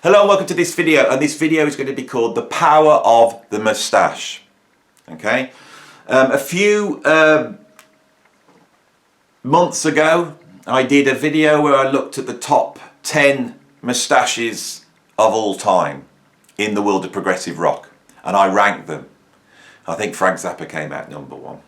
Hello and welcome to this video, and this video is going to be called The Power of the Mustache. Okay, a few months ago I did a video where I looked at the top 10 mustaches of all time in the world of progressive rock, and I ranked them. I think Frank Zappa came out number one.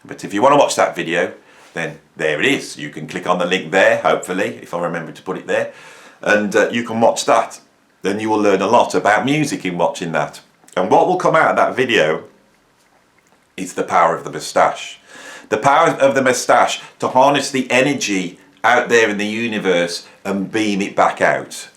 But if you want to watch that video, then there it is. You can click on the link there, hopefully, if I remember to put it there, and you can watch that. Then you will learn a lot about music in watching that. And what will come out of that video is the power of the mustache. The power of the mustache to harness the energy out there in the universe and beam it back out.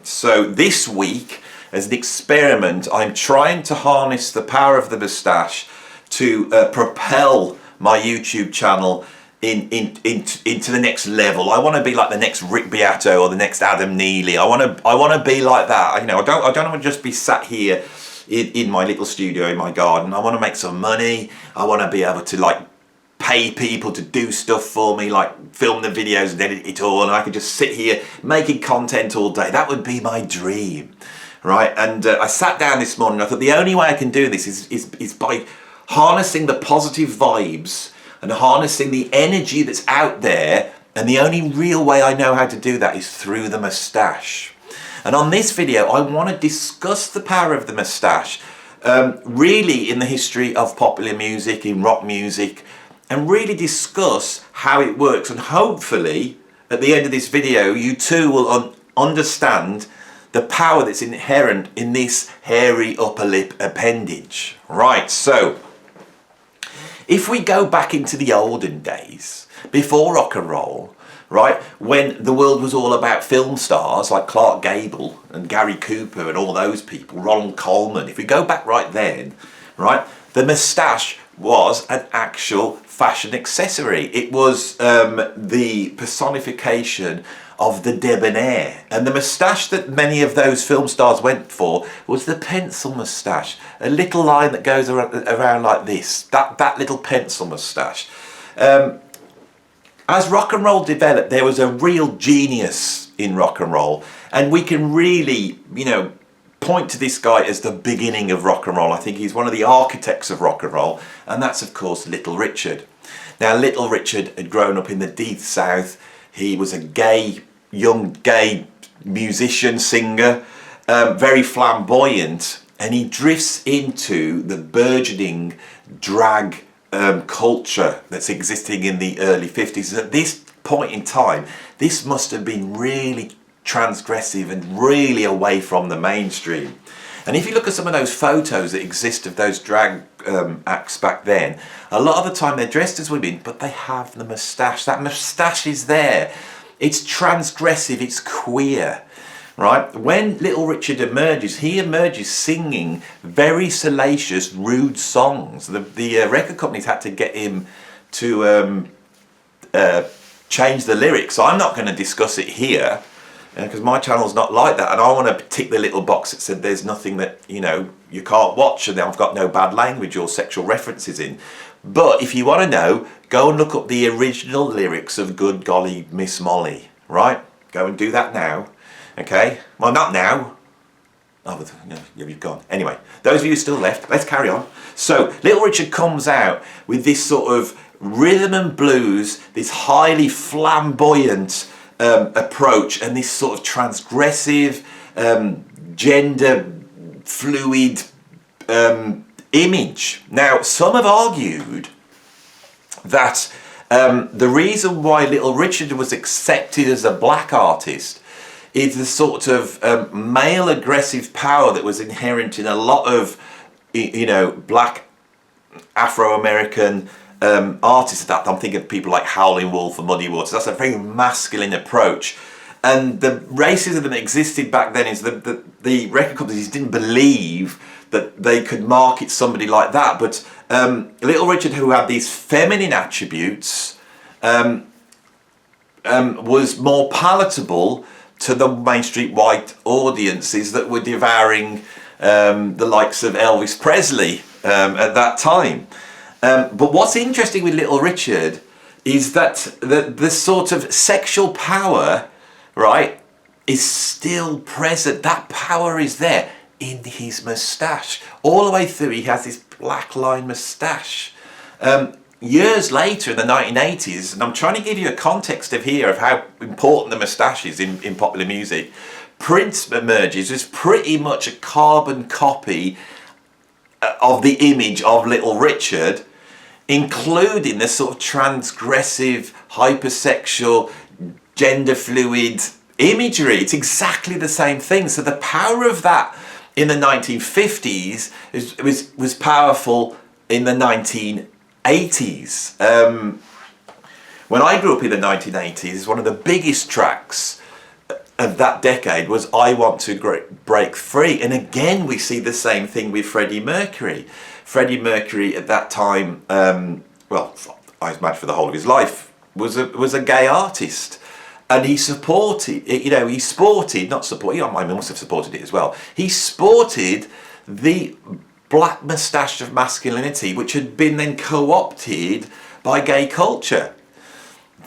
So this week, as an experiment, I'm trying to harness the power of the mustache to propel my YouTube channel into the next level. I want to be like the next Rick Beato or the next Adam Neely. I want to be like that. You know, I don't want to just be sat here in my little studio in my garden. I want to make some money. I want to be able to like pay people to do stuff for me, like film the videos and edit it all, and I could just sit here making content all day. That would be my dream, right? And I sat down this morning. I thought the only way I can do this is by harnessing the positive vibes and harnessing the energy that's out there, and the only real way I know how to do that is through the mustache. And on this video I want to discuss the power of the mustache, really in the history of popular music, in rock music, and really discuss how it works, and hopefully at the end of this video you too will understand the power that's inherent in this hairy upper lip appendage. Right, so if we go back into the olden days, before rock and roll, right, when the world was all about film stars like Clark Gable and Gary Cooper and all those people, Ronald Coleman, if we go back right then, right, the moustache was an actual fashion accessory. It was the personification of the debonair, and the moustache that many of those film stars went for was the pencil moustache, a little line that goes around like this, that little pencil moustache. As rock and roll developed, there was a real genius in rock and roll, and we can really, you know, point to this guy as the beginning of rock and roll. I think he's one of the architects of rock and roll, and that's of course Little Richard. Now Little Richard had grown up in the Deep South. He was a young gay musician, singer, very flamboyant, and he drifts into the burgeoning drag culture that's existing in the early 50s. At this point in time, this must have been really transgressive and really away from the mainstream. And if you look at some of those photos that exist of those drag acts back then, a lot of the time they're dressed as women, but they have the moustache. That moustache is there. It's transgressive, it's queer, right? When Little Richard emerges, he emerges singing very salacious, rude songs. The record companies had to get him to change the lyrics. So I'm not going to discuss it here, because my channel's not like that, and I want to tick the little box that said there's nothing that, you know, you can't watch, and I've got no bad language or sexual references in. But if you want to know, go and look up the original lyrics of Good Golly Miss Molly, right? Go and do that now, okay? Well, not now. Oh, but, no, you've gone. Anyway, those of you still left, let's carry on. So Little Richard comes out with this sort of rhythm and blues, this highly flamboyant approach, and this sort of transgressive, gender fluid image. Now, some have argued that the reason why Little Richard was accepted as a black artist is the sort of male aggressive power that was inherent in a lot of, you know, black Afro-American artists. That I'm thinking of people like Howlin' Wolf and Muddy Waters. That's a very masculine approach, and the racism that existed back then is that the record companies didn't believe that they could market somebody like that. But Little Richard, who had these feminine attributes, was more palatable to the Main Street white audiences that were devouring the likes of Elvis Presley at that time. But what's interesting with Little Richard is that the sort of sexual power, right, is still present. That power is there in his moustache. All the way through, he has this black line moustache. Years later, in the 1980s, and I'm trying to give you a context of how important the moustache is in popular music, Prince emerges as pretty much a carbon copy of the image of Little Richard, including the sort of transgressive, hypersexual, gender fluid imagery. It's exactly the same thing. So the power of that in the 1950s was powerful in the 1980s. When I grew up in the 1980s, one of the biggest tracks of that decade was I Want to Break Free. And again, we see the same thing with Freddie Mercury. Freddie Mercury at that time, well, I imagine for the whole of his life, was a gay artist. And he supported, he sported, not supported, I must have supported it as well. He sported the black moustache of masculinity, which had been then co-opted by gay culture.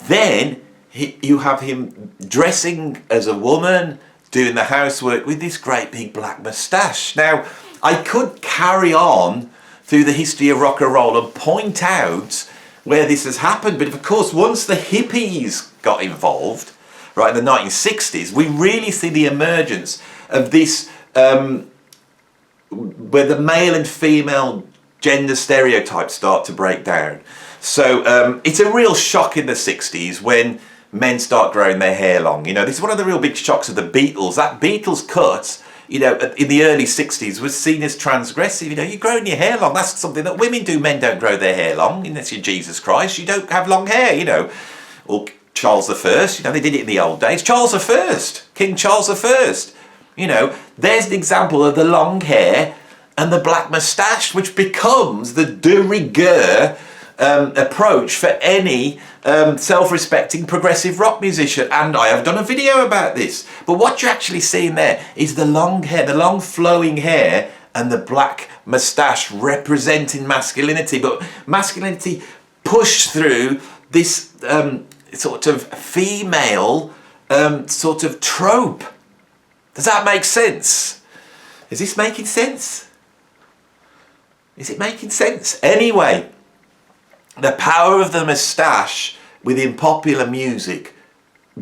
Then you have him dressing as a woman, doing the housework with this great big black moustache. Now, I could carry on through the history of rock and roll and point out where this has happened, but of course, once the hippies got involved, right, in the 1960s, we really see the emergence of this, where the male and female gender stereotypes start to break down. So it's a real shock in the 60s when men start growing their hair long. This is one of the real big shocks of the Beatles. That Beatles cut, in the early 60s was seen as transgressive. You're growing your hair long. That's something that women do. Men don't grow their hair long, unless you're Jesus Christ. You don't have long hair, Or Charles I, they did it in the old days. Charles I, King Charles I, there's an example of the long hair and the black moustache, which becomes the de rigueur approach for any self-respecting progressive rock musician. And I have done a video about this. But what you're actually seeing there is the long hair, the long flowing hair, and the black moustache representing masculinity. But masculinity pushed through this sort of female sort of trope. Does that make sense? Is this making sense? Is it making sense? Anyway, the power of the moustache within popular music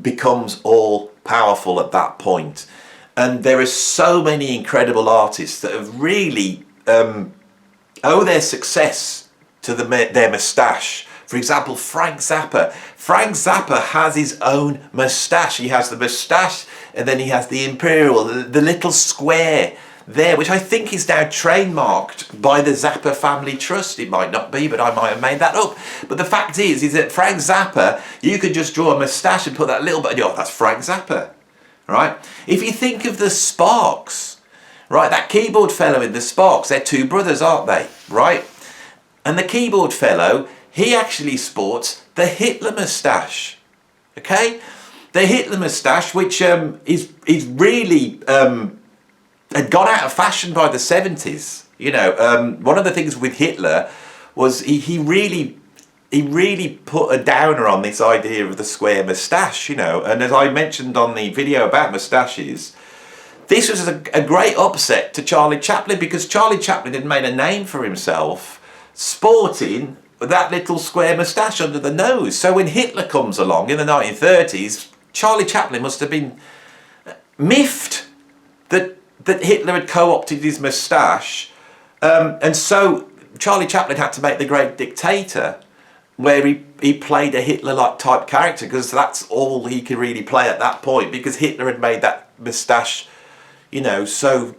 becomes all powerful at that point. And there are so many incredible artists that have really owe their success to their moustache. For example, Frank Zappa. Frank Zappa has his own moustache. He has the moustache, and then he has the imperial, the little square there, which I think is now trademarked by the Zappa Family Trust. It might not be, but I might have made that up. But the fact is that Frank Zappa, you could just draw a moustache and put that little bit, that's Frank Zappa, right? If you think of the Sparks, right, that keyboard fellow in the Sparks, they're two brothers, aren't they, right? And the keyboard fellow, he actually sports the Hitler moustache, okay? The Hitler moustache, which is really had gone out of fashion by the 70s. One of the things with Hitler was he really put a downer on this idea of the square moustache, And as I mentioned on the video about moustaches, this was a great upset to Charlie Chaplin, because Charlie Chaplin had made a name for himself sporting that little square moustache under the nose. So when Hitler comes along in the 1930s, Charlie Chaplin must have been miffed that Hitler had co-opted his moustache. And so Charlie Chaplin had to make The Great Dictator, where he played a Hitler-like type character, because that's all he could really play at that point, because Hitler had made that moustache, so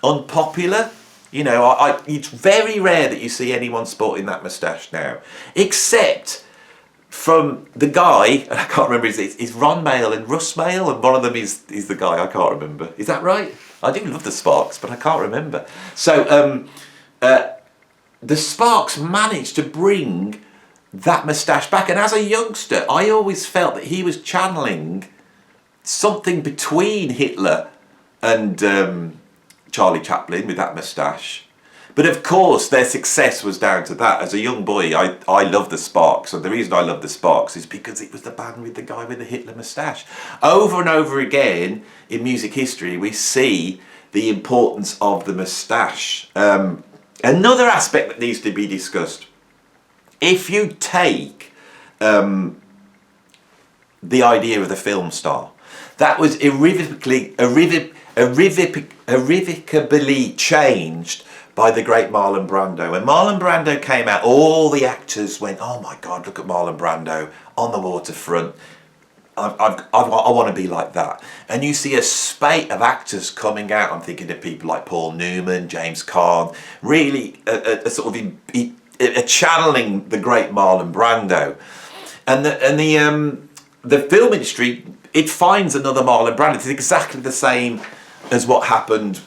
unpopular. It's very rare that you see anyone sporting that moustache now, except from the guy, and I can't remember is Ron Mail and Russ Mail, and one of them is the guy, I can't remember. Is that right? I do love the Sparks, but I can't remember. So the Sparks managed to bring that moustache back, and as a youngster, I always felt that he was channeling something between Hitler and Charlie Chaplin with that moustache. But of course, their success was down to that. As a young boy, I loved the Sparks. And the reason I loved the Sparks is because it was the band with the guy with the Hitler moustache. Over and over again in music history, we see the importance of the moustache. Another aspect that needs to be discussed. If you take the idea of the film star, that was irrevocably changed by the great Marlon Brando. When Marlon Brando came out, all the actors went, oh my God, look at Marlon Brando on the waterfront. I want to be like that. And you see a spate of actors coming out. I'm thinking of people like Paul Newman, James Caan, really a sort of channeling the great Marlon Brando. And the film industry, it finds another Marlon Brando. It's exactly the same as what happened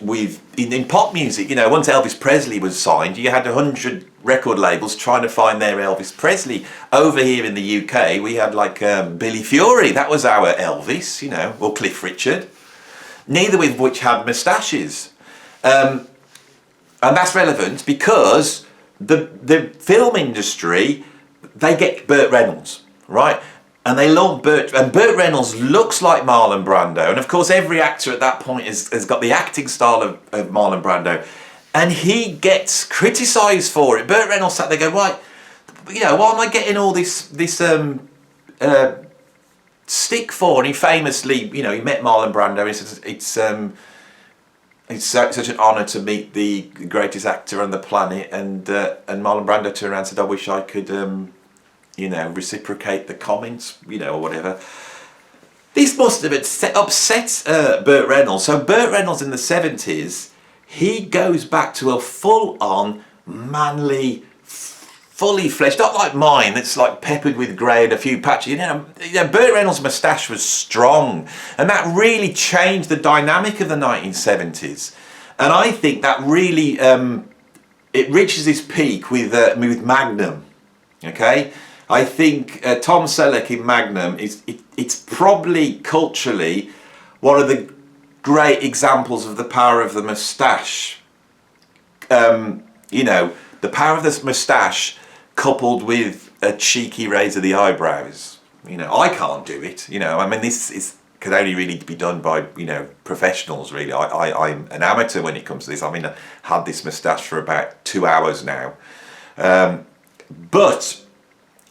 in pop music. You know, once Elvis Presley was signed, you had 100 record labels trying to find their Elvis Presley. Over here in the UK, we had like Billy Fury. That was our Elvis, you know, or Cliff Richard. Neither of which had moustaches. And that's relevant because the film industry, they get Burt Reynolds, right? And they love Burt Reynolds looks like Marlon Brando. And of course, every actor at that point has got the acting style of Marlon Brando. And he gets criticised for it. Burt Reynolds sat there going, right, you know, why am I getting all this stick for? And he famously, you know, he met Marlon Brando. He says, it's such an honour to meet the greatest actor on the planet. And Marlon Brando turned around and said, I wish I could... you know, reciprocate the comments, you know, or whatever. This must have upset Burt Reynolds. So Burt Reynolds in the 70s, he goes back to a full-on, manly, fully fleshed, not like mine, that's like peppered with grey and a few patches. You know, Burt Reynolds' moustache was strong, and that really changed the dynamic of the 1970s. And I think that really, it reaches its peak with Magnum, okay? I think Tom Selleck in Magnum it's probably culturally one of the great examples of the power of the moustache. You know, the power of this moustache coupled with a cheeky raise of the eyebrows. You know, I can't do it. You know, I mean, this can only really be done by, you know, professionals. Really, I'm an amateur when it comes to this. I mean, I had this moustache for about 2 hours now, but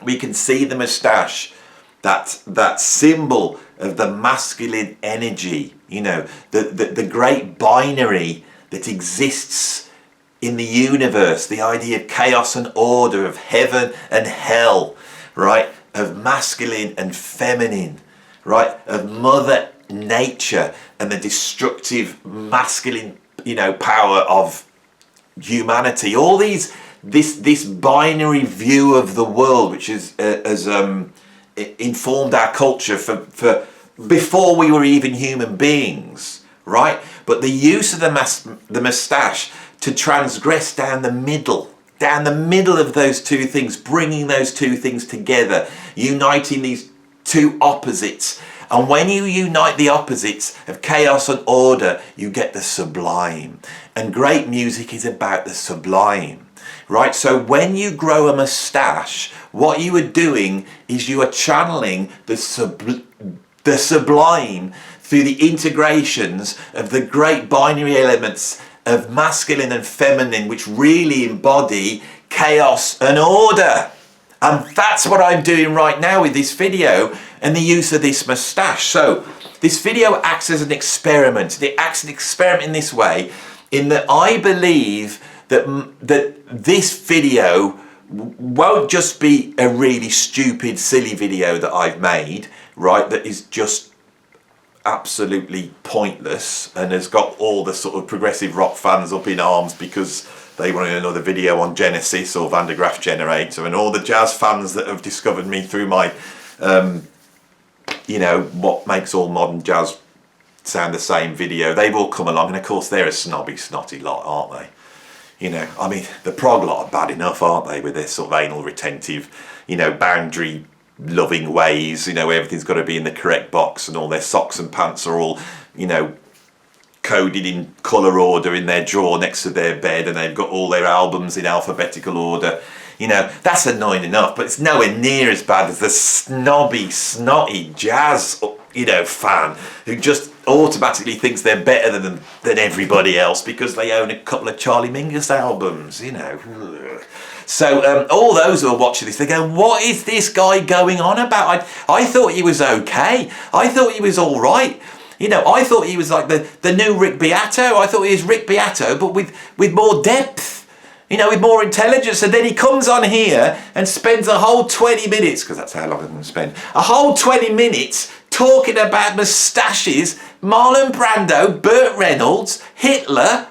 we can see the moustache, that symbol of the masculine energy, you know, the great binary that exists in the universe, the idea of chaos and order, of heaven and hell, right, of masculine and feminine, right, of Mother Nature and the destructive masculine, you know, power of humanity. All these... This binary view of the world, which has informed our culture for before we were even human beings, right? But the use of the moustache to transgress down the middle of those two things, bringing those two things together, uniting these two opposites. And when you unite the opposites of chaos and order, you get the sublime. And great music is about the sublime. Right, so when you grow a moustache, what you are doing is you are channeling the sublime through the integrations of the great binary elements of masculine and feminine, which really embody chaos and order. And that's what I'm doing right now with this video and the use of this moustache. So this video acts as an experiment. It acts as an experiment in this way, in that I believe that this video won't just be a really stupid, silly video that I've made, right, that is just absolutely pointless and has got all the sort of progressive rock fans up in arms because they wanted another video on Genesis or Van de Graaff Generator, and all the jazz fans that have discovered me through my, you know, what makes all modern jazz sound the same video, they've all come along, and of course they're a snobby, snotty lot, aren't they? You know, I mean, the prog lot are bad enough, aren't they, with their sort of anal retentive, you know, boundary loving ways, you know, everything's got to be in the correct box and all their socks and pants are all, you know, coded in colour order in their drawer next to their bed, and they've got all their albums in alphabetical order. You know, that's annoying enough, but it's nowhere near as bad as the snobby, snotty jazz, you know, fan who just automatically thinks they're better than everybody else because they own a couple of Charlie Mingus albums, you know. So all those who are watching this, they go, what is this guy going on about? I thought he was okay. I thought he was all right. You know, I thought he was like the new Rick Beato. I thought he was Rick Beato, but with more depth. You know, with more intelligence. And then he comes on here and spends a whole 20 minutes, because that's how long I'm going to spend, a whole 20 minutes talking about Mustaches, Marlon Brando, Burt Reynolds, Hitler,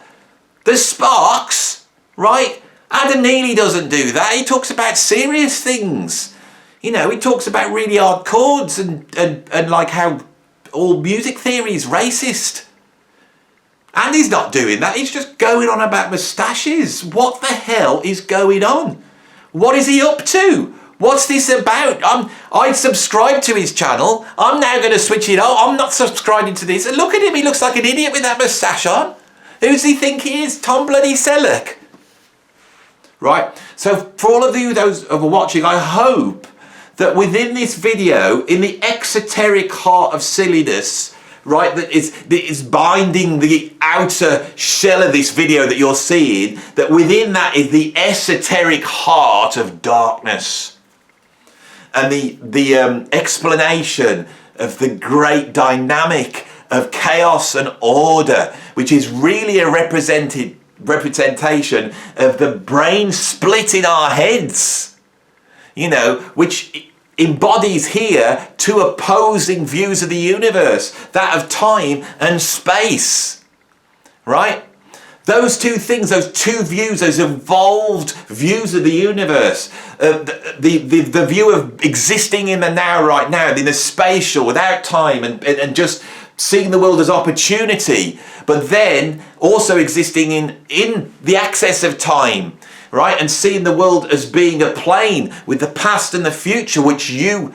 the Sparks, right? Adam Neely doesn't do that. He talks about serious things. You know, he talks about really hard chords and like how all music theory is racist. And he's not doing that, he's just going on about Mustaches. What the hell is going on? What is he up to? What's this about? I subscribed to his channel. I'm now going to switch it on. I'm not subscribing to this. And look at him, he looks like an idiot with that moustache on. Who does he think he is? Tom bloody Selleck. Right, so for all of you those who are watching, I hope that within this video, in the exoteric heart of silliness, right, that is binding the outer shell of this video that you're seeing, that within that is the esoteric heart of darkness and the explanation of the great dynamic of chaos and order, which is really a representation of the brain split in our heads, you know, which embodies here two opposing views of the universe, that of time and space, right? Those two things, those two views, those evolved views of the universe, the view of existing in the now, right now, in the spatial, without time, and just seeing the world as opportunity, but then also existing in the access of time, right, and seeing the world as being a plane with the past and the future, which you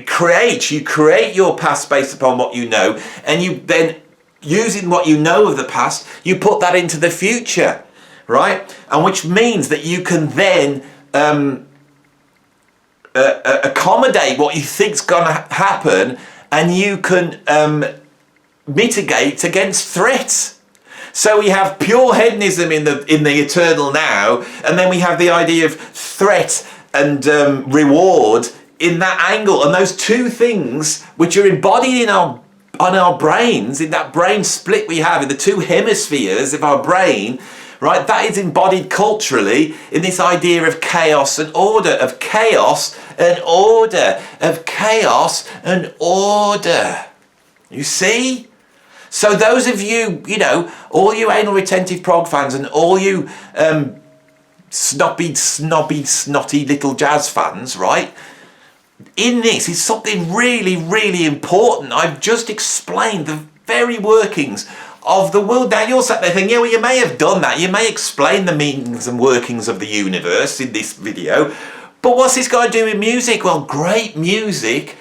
create. You create your past based upon what you know, and you then, using what you know of the past, you put that into the future, right? And which means that you can then accommodate what you think's gonna happen, and you can mitigate against threats. So we have pure hedonism in the eternal now, and then we have the idea of threat and reward in that angle. And those two things, which are embodied on our brains, in that brain split we have in the two hemispheres of our brain, right? That is embodied culturally in this idea of chaos and order, of chaos and order, of chaos and order. You see? So those of you, you know, all you anal retentive prog fans and all you snotty little jazz fans, right? In this is something really, really important. I've just explained the very workings of the world. Now you're sat there thinking, yeah, well, you may have done that. You may explain the meanings and workings of the universe in this video. But what's this got to do with music? Well, great music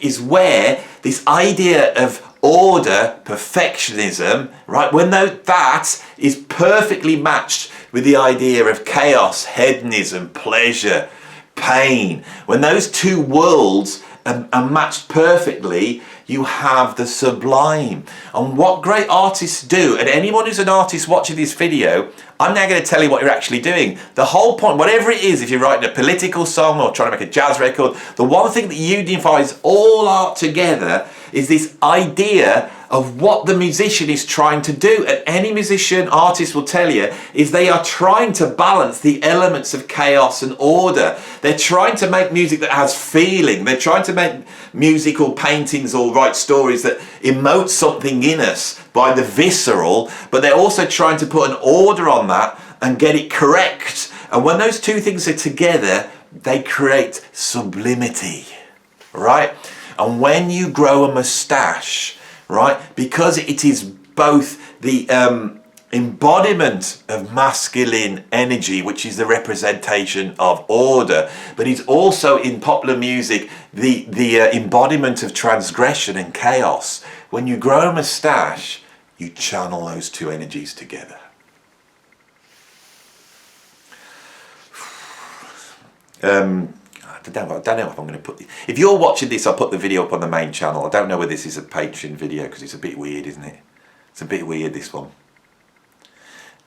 is where this idea of order, perfectionism, right, when that is perfectly matched with the idea of chaos, hedonism, pleasure, pain, when those two worlds are matched perfectly, you have the sublime. And what great artists do, and anyone who's an artist watching this video, I'm now going to tell you what you're actually doing. The whole point, whatever it is, if you're writing a political song or trying to make a jazz record, the one thing that unifies all art together is this idea of what the musician is trying to do. And any musician, artist will tell you, is they are trying to balance the elements of chaos and order. They're trying to make music that has feeling. They're trying to make music or paintings or write stories that emote something in us by the visceral, but they're also trying to put an order on that and get it correct. And when those two things are together, they create sublimity, right? And when you grow a moustache, right, because it is both the embodiment of masculine energy, which is the representation of order, but it's also in popular music the embodiment of transgression and chaos. When you grow a moustache, you channel those two energies together. I don't know if I'm going to put... If you're watching this, I'll put the video up on the main channel. I don't know whether this is a Patreon video because it's a bit weird, isn't it? It's a bit weird, this one.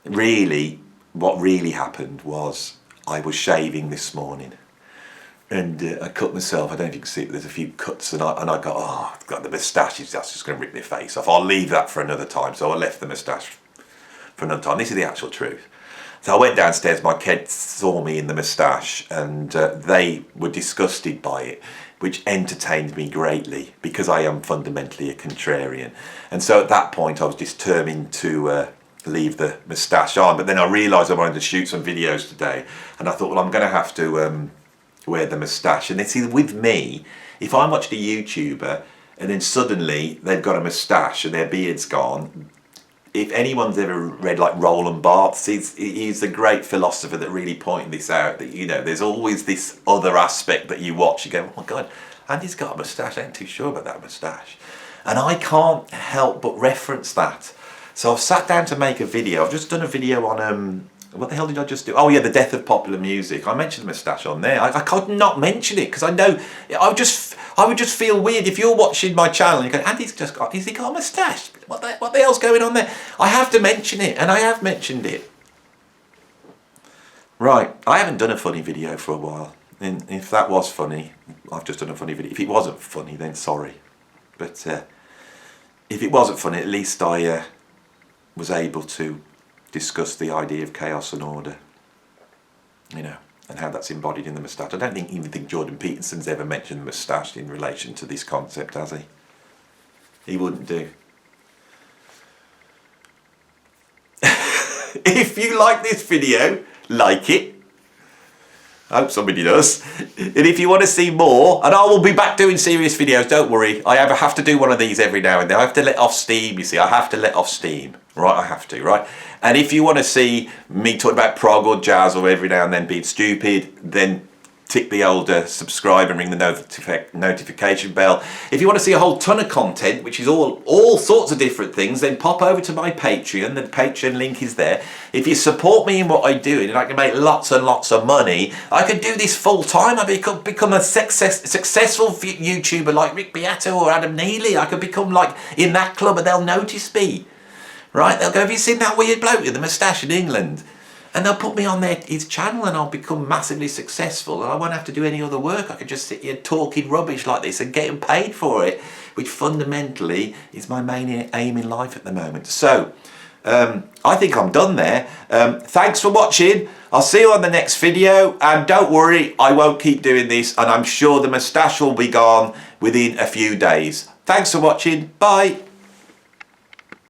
Really, what really happened was I was shaving this morning and I cut myself. I don't know if you can see it, but there's a few cuts and I got, oh, I've got the moustaches, that's just going to rip my face off. I'll leave that for another time. So I left the moustache for another time. This is the actual truth. So I went downstairs, my kids saw me in the moustache and they were disgusted by it, which entertained me greatly because I am fundamentally a contrarian. And so at that point I was determined to leave the moustache on, but then I realised I wanted to shoot some videos today and I thought, well, I'm going to have to wear the moustache. And it's with me, if I watched a YouTuber and then suddenly they've got a moustache and their beard's gone, if anyone's ever read like Roland Barthes, he's a great philosopher that really pointed this out, that, you know, there's always this other aspect that you watch, you go, oh my God, Andy's got a moustache, I ain't too sure about that moustache. And I can't help but reference that. So I've sat down to make a video. I've just done a video on, what the hell did I just do? Oh yeah, the death of popular music. I mentioned the moustache on there. I could not mention it because I know, I would just feel weird if you're watching my channel and you go, Andy's just got, has he got a moustache? What the hell's going on there? I have to mention it, and I have mentioned it. Right, I haven't done a funny video for a while. And if that was funny, I've just done a funny video. If it wasn't funny, then sorry. But if it wasn't funny, at least I was able to discuss the idea of chaos and order, you know, and how that's embodied in the moustache. I don't even think Jordan Peterson's ever mentioned the moustache in relation to this concept, has he? He wouldn't do. If you like this video, like it. I hope somebody does. And if you want to see more, and I will be back doing serious videos, don't worry. I have to do one of these every now and then. I have to let off steam, you see. I have to let off steam. Right, I have to, right? And if you want to see me talk about prog or jazz or every now and then being stupid, then tick the old subscribe and ring the notification bell. If you want to see a whole ton of content, which is all sorts of different things, then pop over to my Patreon. The Patreon link is there. If you support me in what I do and I can make lots and lots of money, I could do this full time. I could become a successful YouTuber like Rick Beato or Adam Neely. I could become like in that club and they'll notice me. Right? They'll go, have you seen that weird bloke with the moustache in England? And they'll put me on his channel and I'll become massively successful and I won't have to do any other work. I could just sit here talking rubbish like this and getting paid for it, which fundamentally is my main aim in life at the moment. So, I think I'm done there. Thanks for watching. I'll see you on the next video. And don't worry, I won't keep doing this and I'm sure the moustache will be gone within a few days. Thanks for watching. Bye.